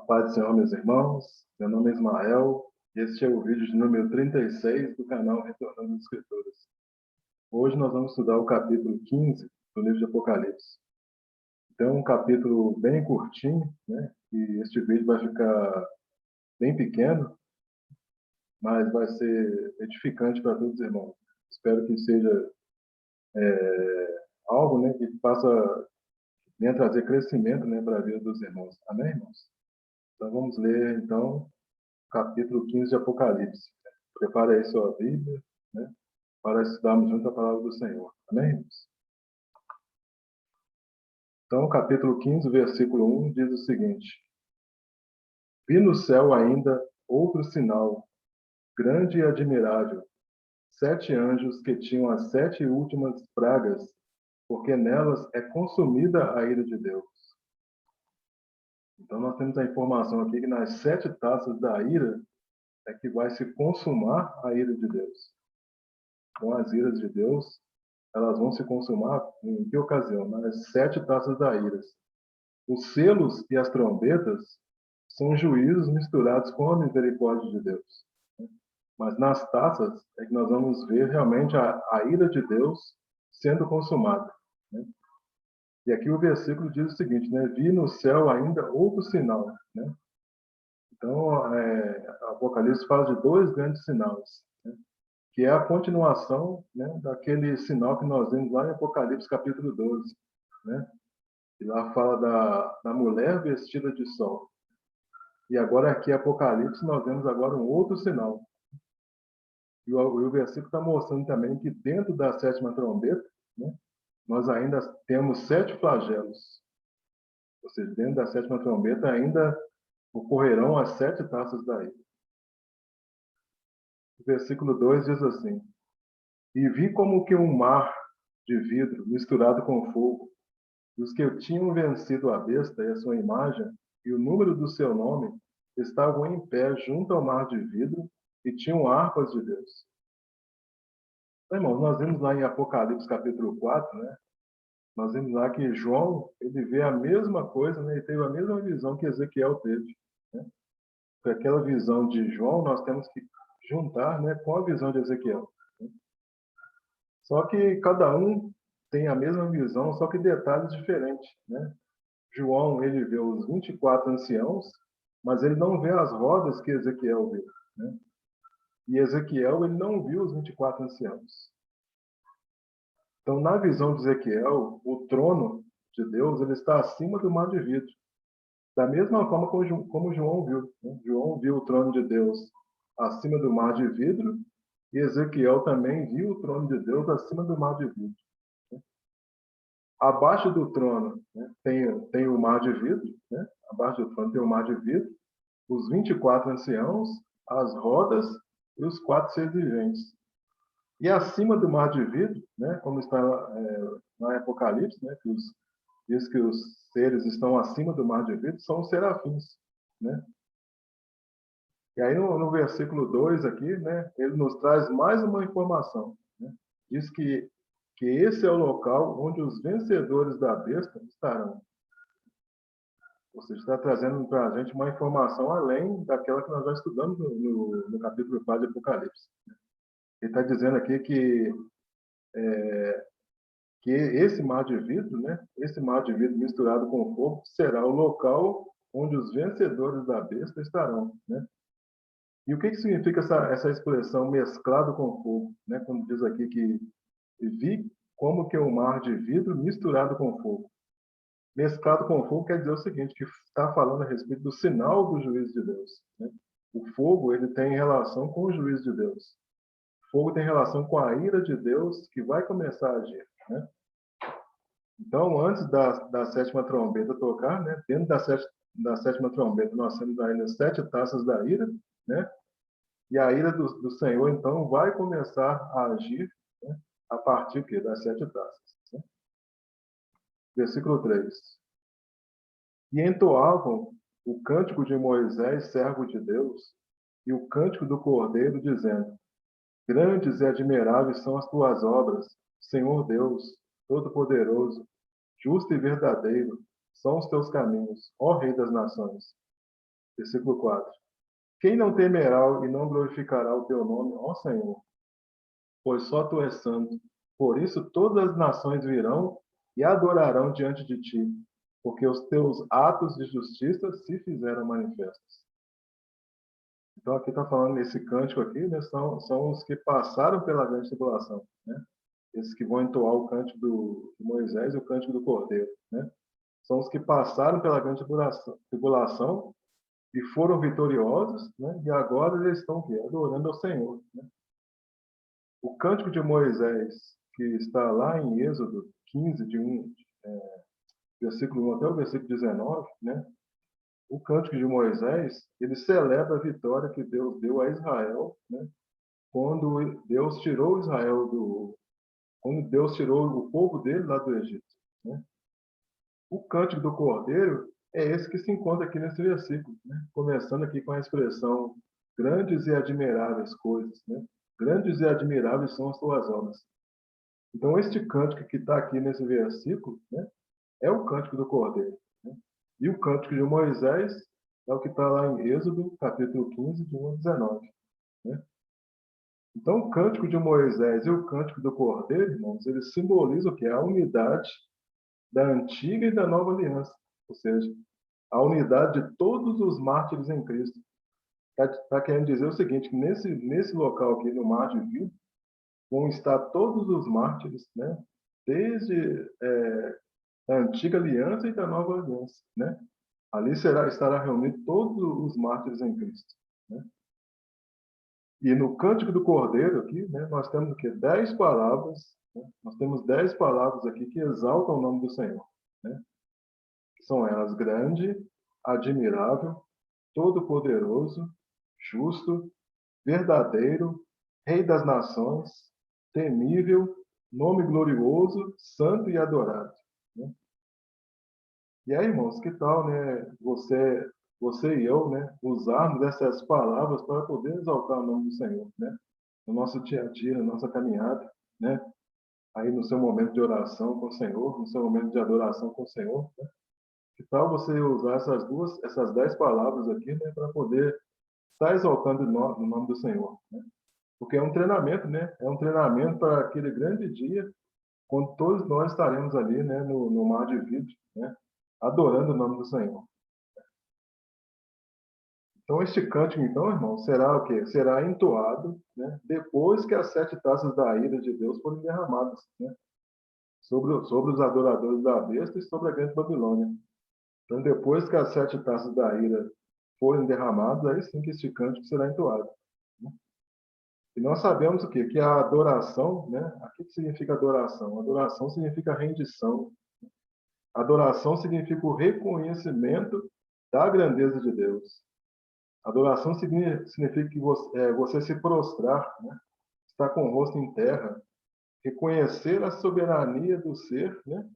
Paz do Senhor, meus irmãos. Meu nome é Ismael e este é o vídeo de número 36 do canal Retornando às Escrituras. Hoje nós vamos estudar o capítulo 15 do livro de Apocalipse. Então, um capítulo bem curtinho, né? E este vídeo vai ficar bem pequeno, mas vai ser edificante para todos os irmãos. Espero que seja algo, né, que venha trazer crescimento, né, para a vida dos irmãos. Amém, irmãos? Então, vamos ler, então, capítulo 15 de Apocalipse. Prepare aí sua Bíblia, né, para estudarmos junto a palavra do Senhor. Amém, irmãos? Então, capítulo 15, versículo 1, diz o seguinte: Vi no céu ainda outro sinal, grande e admirável, 7 anjos que tinham as 7 últimas pragas, porque nelas é consumida a ira de Deus. Então, nós temos a informação aqui que nas 7 taças da ira é que vai se consumar a ira de Deus. Então, as iras de Deus, elas vão se consumar em que ocasião? Nas 7 taças da ira. Os selos e as trombetas são juízos misturados com a misericórdia de Deus. Mas nas taças é que nós vamos ver realmente a ira de Deus sendo consumada, né? E aqui o versículo diz o seguinte, né? Vi no céu ainda outro sinal, né? Então, Apocalipse fala de 2 grandes sinais, né? Que é a continuação, né, daquele sinal que nós vimos lá em Apocalipse capítulo 12, né? E lá fala da mulher vestida de sol. E agora aqui em Apocalipse nós vemos agora um outro sinal. E o versículo está mostrando também que dentro da 7ª trombeta, né, nós ainda temos 7 flagelos. Ou seja, dentro da 7ª trombeta ainda ocorrerão as 7 taças da ira. O versículo 2 diz assim: E vi como que um mar de vidro misturado com fogo, e os que tinham vencido a besta e a sua imagem, e o número do seu nome, estavam em pé junto ao mar de vidro e tinham harpas de Deus. Então, irmãos, nós vimos lá em Apocalipse capítulo 4, né? Nós vimos lá que João, ele vê a mesma coisa, né? Ele teve a mesma visão que Ezequiel teve, né? Porque aquela visão de João nós temos que juntar, né, com a visão de Ezequiel, né? Só que cada um tem a mesma visão, só que detalhes diferentes, né? João, ele vê os 24 anciãos, mas ele não vê as rodas que Ezequiel vê, né? E Ezequiel, ele não viu os 24 anciãos. Então, na visão de Ezequiel, o trono de Deus, ele está acima do mar de vidro. Da mesma forma como João viu, né? João viu o trono de Deus acima do mar de vidro, e Ezequiel também viu o trono de Deus acima do mar de vidro. Abaixo do trono, né, tem o mar de vidro, né? Abaixo do trono tem o mar de vidro, os 24 anciãos, as rodas e os 4 seres viventes. E acima do mar de vidro, né, como está na Apocalipse, né, diz que os seres estão acima do mar de vidro, são os serafins, né? E aí no versículo 2 aqui, né, ele nos traz mais uma informação, né? Diz que esse é o local onde os vencedores da besta estarão. Ou seja, está trazendo para a gente uma informação além daquela que nós já estudamos no capítulo 4 de Apocalipse. Ele está dizendo aqui que esse mar de vidro, né, esse mar de vidro misturado com fogo, será o local onde os vencedores da besta estarão, né? E o que significa essa expressão mesclado com fogo, né? Quando diz aqui que vi como que é um mar de vidro misturado com fogo. Mesclado com fogo quer dizer o seguinte, que está falando a respeito do sinal do juízo de Deus, né? O fogo, ele tem relação com o juízo de Deus. O fogo tem relação com a ira de Deus que vai começar a agir, né? Então, antes da 7ª trombeta tocar, né? Dentro da 7ª trombeta, nós temos ainda 7 taças da ira, né? E a ira do Senhor, então, vai começar a agir, né, a partir das 7 taças, né? Versículo 3. E entoavam o cântico de Moisés, servo de Deus, e o cântico do Cordeiro, dizendo: Grandes e admiráveis são as tuas obras, Senhor Deus, Todo-Poderoso, justo e verdadeiro são os teus caminhos, ó Rei das Nações. Versículo 4. Quem não temerá e não glorificará o teu nome, ó Senhor? Pois só tu és santo. Por isso todas as nações virão e adorarão diante de ti, porque os teus atos de justiça se fizeram manifestos. Então aqui está falando, esse cântico aqui, né, são os que passaram pela grande tribulação, né? Esses que vão entoar o cântico de Moisés e o cântico do Cordeiro, né? São os que passaram pela grande tribulação e foram vitoriosos, né? E agora eles estão aqui, adorando ao Senhor, né? O cântico de Moisés, que está lá em Êxodo 15, versículo 1 até o versículo 19, né? O cântico de Moisés, ele celebra a vitória que Deus deu a Israel, né? Quando Deus tirou quando Deus tirou o povo dele lá do Egito, né? O cântico do Cordeiro é esse que se encontra aqui nesse versículo, né? Começando aqui com a expressão grandes e admiráveis coisas, né? Grandes e admiráveis são as tuas obras. Então, este cântico que está aqui nesse versículo, né, é o cântico do Cordeiro, né? E o cântico de Moisés é o que está lá em Êxodo, capítulo 15, de 1 a 19. Né? Então, o cântico de Moisés e o cântico do Cordeiro, irmãos, eles simbolizam o que? A unidade da antiga e da nova aliança. Ou seja, a unidade de todos os mártires em Cristo. Está querendo dizer o seguinte, que nesse local aqui, no Mar de Vida, vão estar todos os mártires, né? Desde a antiga aliança e da nova aliança, né? Ali estará reunido todos os mártires em Cristo, né? E no Cântico do Cordeiro aqui, né, nós temos o quê? 10 palavras, né? Nós temos 10 palavras aqui que exaltam o nome do Senhor, né? São elas grande, admirável, todo-poderoso, justo, verdadeiro, Rei das nações, temível, nome glorioso, santo e adorado, né? E aí, irmãos, que tal, né, você e eu, né, usarmos essas palavras para poder exaltar o nome do Senhor, né? No nosso dia a dia, na nossa caminhada, né? Aí no seu momento de oração com o Senhor, no seu momento de adoração com o Senhor, né? Que tal você usar essas 10 palavras aqui, né, para poder estar exaltando o nome do Senhor, né? Porque é um treinamento, né? É um treinamento para aquele grande dia, quando todos nós estaremos ali, né, no mar de vidro, né, adorando o nome do Senhor. Então, este cântico, então, irmão, será o quê? Será entoado, né, depois que as 7 taças da ira de Deus forem derramadas, né, sobre os adoradores da besta e sobre a grande Babilônia. Então, depois que as 7 taças da ira forem derramadas, aí sim que este cântico será entoado, né? E nós sabemos o quê? Que a adoração, né? O que significa adoração? Adoração significa rendição. Adoração significa o reconhecimento da grandeza de Deus. Adoração significa que você se prostrar, né? Estar com o rosto em terra, reconhecer a soberania do ser, né?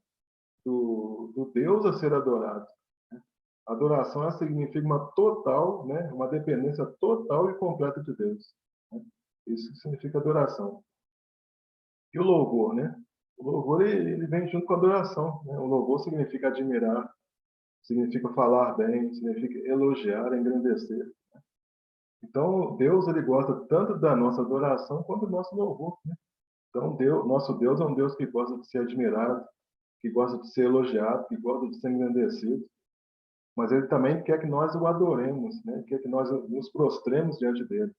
Do Deus a ser adorado. Adoração significa uma total, né? Uma dependência total e completa de Deus, né? Isso significa adoração. E o louvor, né? O louvor ele vem junto com a adoração, né? O louvor significa admirar, significa falar bem, significa elogiar, engrandecer. Então, Deus ele gosta tanto da nossa adoração quanto do nosso louvor, né? Então, nosso Deus é um Deus que gosta de ser admirado, que gosta de ser elogiado, que gosta de ser engrandecido, mas ele também quer que nós o adoremos, né? Quer que nós nos prostremos diante dele,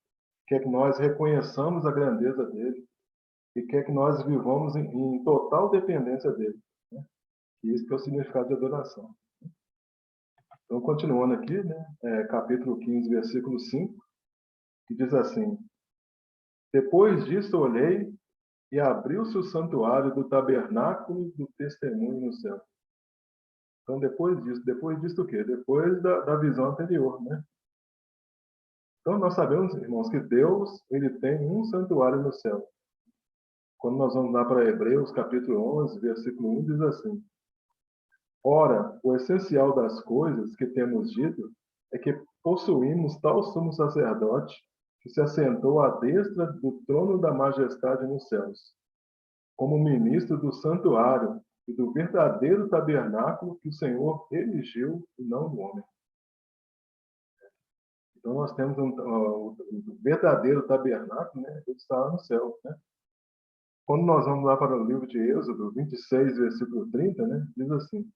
quer que nós reconheçamos a grandeza dele e quer que nós vivamos em total dependência dele, né? E isso que é o significado de adoração. Então, continuando aqui, né? Capítulo 15, versículo 5, que diz assim: Depois disso olhei e abriu-se o santuário do tabernáculo do testemunho no céu. Então, depois disso o quê? Depois da visão anterior, né? Então, nós sabemos, irmãos, que Deus ele tem um santuário no céu. Quando nós vamos lá para Hebreus, capítulo 11, versículo 1, diz assim: Ora, o essencial das coisas que temos dito é que possuímos tal sumo sacerdote que se assentou à destra do trono da majestade nos céus, como ministro do santuário e do verdadeiro tabernáculo que o Senhor erigiu e não o homem. Então, nós temos o verdadeiro tabernáculo, né? Ele está lá no céu, né? Quando nós vamos lá para o livro de Êxodo 26, versículo 30, né? Diz assim,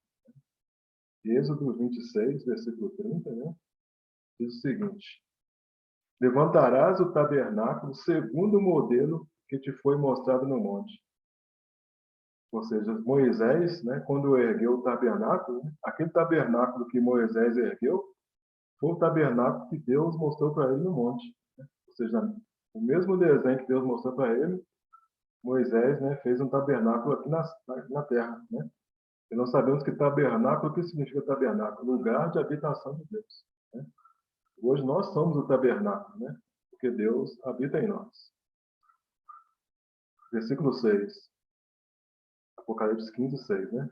Êxodo 26, versículo 30, né? Diz o seguinte: levantarás o tabernáculo segundo o modelo que te foi mostrado no monte. Ou seja, Moisés, né, quando ergueu o tabernáculo, né, aquele tabernáculo que Moisés ergueu foi o tabernáculo que Deus mostrou para ele no monte. Né? Ou seja, o mesmo desenho que Deus mostrou para ele, Moisés, né, fez um tabernáculo aqui na terra. Né? E nós sabemos que tabernáculo, o que significa tabernáculo? Lugar de habitação de Deus. Né? Hoje nós somos o tabernáculo, né? Porque Deus habita em nós. Versículo 6, Apocalipse 15, 6, né?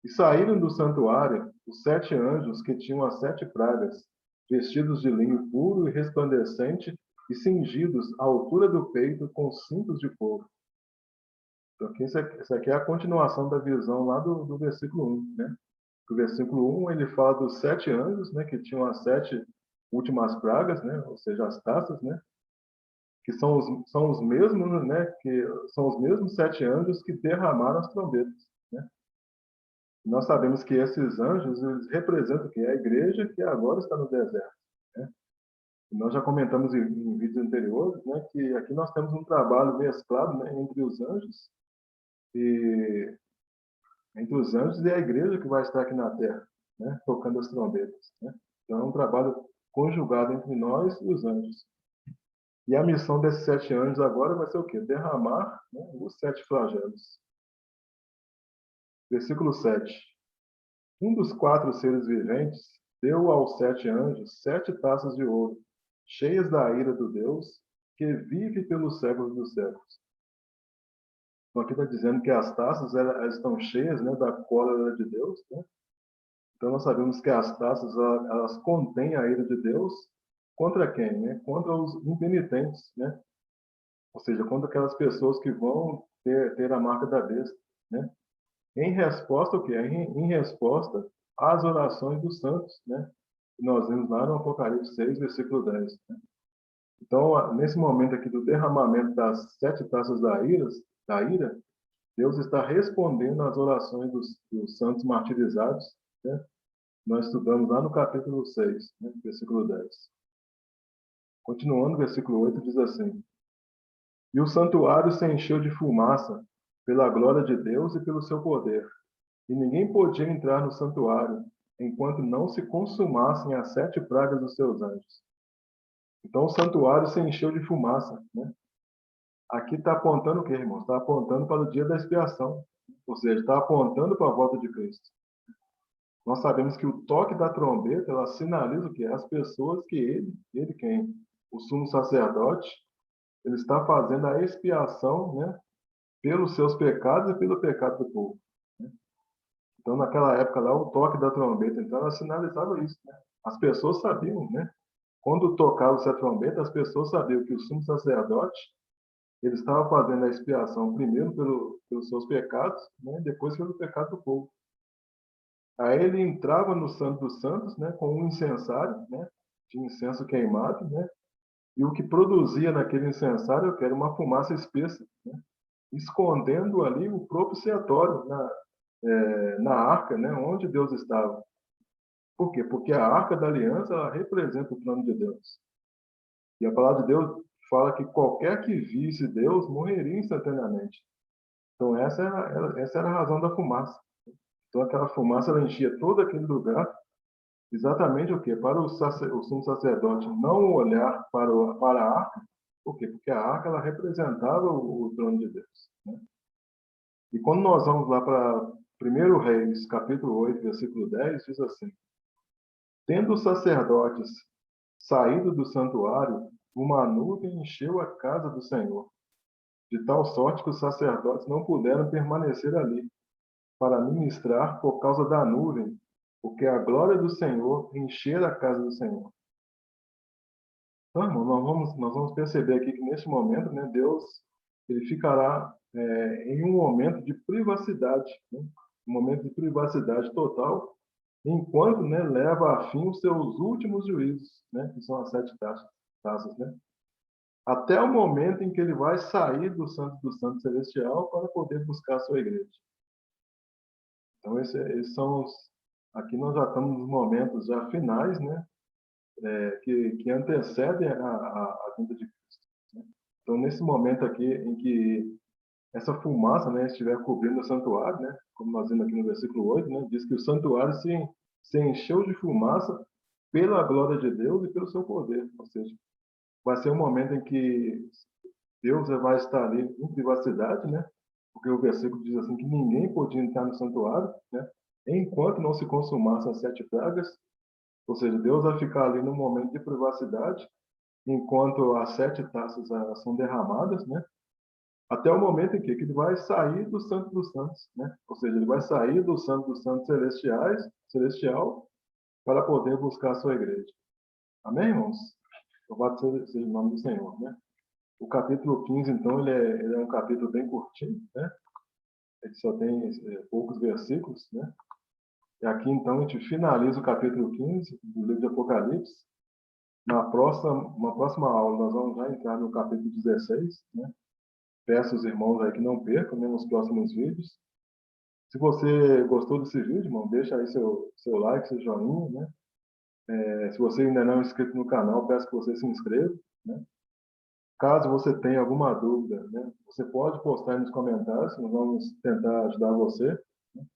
E saíram do santuário os 7 anjos que tinham as 7 pragas, vestidos de linho puro e resplandecente e cingidos à altura do peito com cintos de fogo. Então, aqui, isso aqui é a continuação da visão lá do versículo 1, né? O versículo 1, ele fala dos 7 anjos, né, que tinham as 7 últimas pragas, né, ou seja, as taças, né, que são os mesmos, né, que são os mesmos 7 anjos que derramaram as trombetas, né? Nós sabemos que esses anjos, eles representam que é a igreja que agora está no deserto, né? E nós já comentamos em vídeos anteriores, né, que aqui nós temos um trabalho mesclado, né, entre os anjos e a igreja que vai estar aqui na terra, né, tocando as trombetas, né? Então é um trabalho conjugado entre nós e os anjos. E a missão desses 7 anjos agora vai ser o quê? Derramar, né, os 7 flagelos. Versículo 7. Um dos 4 seres viventes deu aos 7 anjos 7 taças de ouro, cheias da ira do Deus, que vive pelos séculos dos séculos. Então aqui está dizendo que as taças elas estão cheias, né, da cólera de Deus, né? Então nós sabemos que as taças elas contêm a ira de Deus contra quem? Né? Contra os impenitentes, né? Ou seja, contra aquelas pessoas que vão ter a marca da besta, né? Em resposta ao quê? Em resposta às orações dos santos, né? Que nós vimos lá no Apocalipse 6, versículo 10. Né? Então, nesse momento aqui do derramamento das 7 taças da ira, Deus está respondendo às orações dos santos martirizados, né? Nós estudamos lá no capítulo 6, né? Versículo 10. Continuando, versículo 8 diz assim: e o santuário se encheu de fumaça pela glória de Deus e pelo seu poder. E ninguém podia entrar no santuário enquanto não se consumassem as 7 pragas dos seus anjos. Então o santuário se encheu de fumaça, né? Aqui está apontando o quê, irmãos? Está apontando para o dia da expiação. Ou seja, está apontando para a volta de Cristo. Nós sabemos que o toque da trombeta, ela sinaliza o quê? As pessoas que ele quem? O sumo sacerdote, ele está fazendo a expiação, né? Pelos seus pecados e pelo pecado do povo. Né? Então, naquela época lá, o toque da trombeta, então, ela sinalizava isso. Né? As pessoas sabiam, né? Quando tocava-se a trombeta, as pessoas sabiam que o sumo sacerdote ele estava fazendo a expiação primeiro pelos seus pecados, né? Depois pelo pecado do povo. Aí ele entrava no Santo dos Santos, né? Com um incensário, né? De incenso queimado, né? E o que produzia naquele incensário, que era uma fumaça espessa, né? Escondendo ali o propiciatório na arca, né, onde Deus estava. Por quê? Porque a arca da aliança ela representa o plano de Deus. E a palavra de Deus fala que qualquer que visse Deus morreria instantaneamente. Então essa era a razão da fumaça. Então aquela fumaça ela enchia todo aquele lugar, exatamente o quê? Para o sumo sacerdote não olhar para a arca. Por quê? Porque a arca ela representava o trono de Deus. Né? E quando nós vamos lá para 1 Reis, capítulo 8, versículo 10, diz assim: tendo os sacerdotes saído do santuário, uma nuvem encheu a casa do Senhor, de tal sorte que os sacerdotes não puderam permanecer ali para ministrar por causa da nuvem, porque a glória do Senhor enchera a casa do Senhor. Então, irmão, nós vamos perceber aqui que neste momento, né, Deus ele ficará em um momento de privacidade, né? Um momento de privacidade total, enquanto, né, leva a fim os seus últimos juízos, né, que são as 7 taças, né, até o momento em que ele vai sair do Santo Celestial para poder buscar a sua igreja. Então, esses são os... Aqui nós já estamos nos momentos já finais, né, que antecedem a vinda de Cristo, né? Então, nesse momento aqui em que essa fumaça, né, estiver cobrindo o santuário, né, como nós vimos aqui no versículo 8, né, diz que o santuário se encheu de fumaça pela glória de Deus e pelo seu poder. Ou seja, vai ser um momento em que Deus vai estar ali em privacidade, né, porque o versículo diz assim que ninguém podia entrar no santuário, né, enquanto não se consumassem as 7 pragas. Ou seja, Deus vai ficar ali no momento de privacidade, enquanto as 7 taças são derramadas, né, até o momento em que ele vai sair do Santo dos Santos, né? Ou seja, ele vai sair do Santo dos Santos celestial, para poder buscar a sua igreja. Amém, irmãos? Louvado seja o nome do Senhor, né? O capítulo 15, então, ele é um capítulo bem curtinho, né? Ele só tem poucos versículos, né? E aqui, então, a gente finaliza o capítulo 15 do livro de Apocalipse. Na próxima aula, nós vamos já entrar no capítulo 16, né? Peço aos irmãos aí que não percam, né, nos próximos vídeos. Se você gostou desse vídeo, irmão, deixa aí seu like, seu joinha, né? Se você ainda não é inscrito no canal, peço que você se inscreva, né? Caso você tenha alguma dúvida, né, você pode postar aí nos comentários, nós vamos tentar ajudar você, né?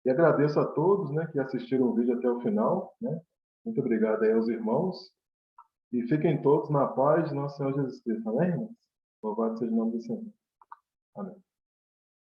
E agradeço a todos, né, que assistiram o vídeo até o final, né? Muito obrigado aí aos irmãos. E fiquem todos na paz de nosso Senhor Jesus Cristo. Amém, irmãos? Louvado seja o nome do Senhor. Amém.